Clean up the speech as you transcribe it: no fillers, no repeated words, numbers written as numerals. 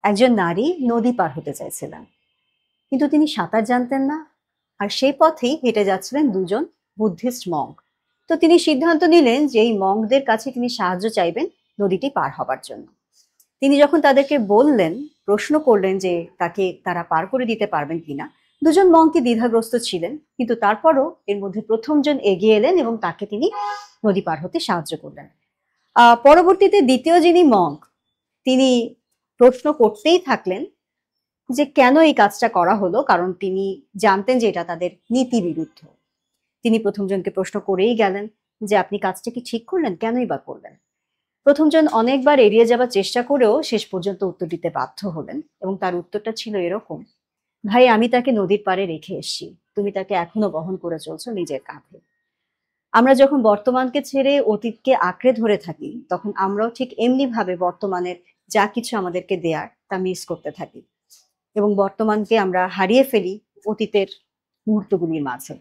একজন নারী নদী পার হতে চাইছিলেন, কিন্তু তিনি সাঁতার জানতেন না। আর সেই পথেই হেঁটে যাচ্ছিলেন দুজন বুদ্ধিস্ট মঙ্ক। তো তিনি সিদ্ধান্ত নিলেন যে এই মঙ্কদের কাছে তিনি সাহায্য চাইবেন নদীটি পার হবার জন্য। তিনি যখন তাদেরকে বললেন, প্রশ্ন করলেন যে তারা পার করে দিতে পারবেন কিনা, দুজন মঙ্কই দ্বিধাগ্রস্ত ছিলেন, কিন্তু তারপরও এর মধ্যে প্রথমজন এগিয়ে এলেন এবং তাকে তিনি নদী পার হতে সাহায্য করলেন। পরবর্তীতে দ্বিতীয় যিনি মঙ্ক, তিনি প্রশ্ন করতেই থাকলেন যে কেন এই কাজটা করা হলো, কারণ তিনি জানতেন যে এটা তাদের নীতি বিরুদ্ধ। তিনি প্রথমজনকে প্রশ্ন করেই গেলেন যে আপনি কাজটা কি ঠিক করলেন, কেনই বা করলেন। প্রথমজন অনেকবার এড়িয়ে যাবার চেষ্টা করেও শেষ পর্যন্ত উত্তর দিতে বাধ্য হলেন, এবং তার উত্তরটা ছিল এরকম: ভাই, আমি তাকে নদীর পাড়ে রেখে এসেছি, তুমি তাকে এখনো বহন করে চলছো নিজের কাঁধে। আমরা যখন বর্তমানকে ছেড়ে অতীতকে আঁকড়ে ধরে থাকি, তখন আমরাও ঠিক এমনি ভাবে বর্তমানের যা কিছু আমাদেরকে দেয়ার তা মিস করতে থাকি, এবং বর্তমানকে আমরা হারিয়ে ফেলি অতীতের মুহূর্তগুলির মাঝে।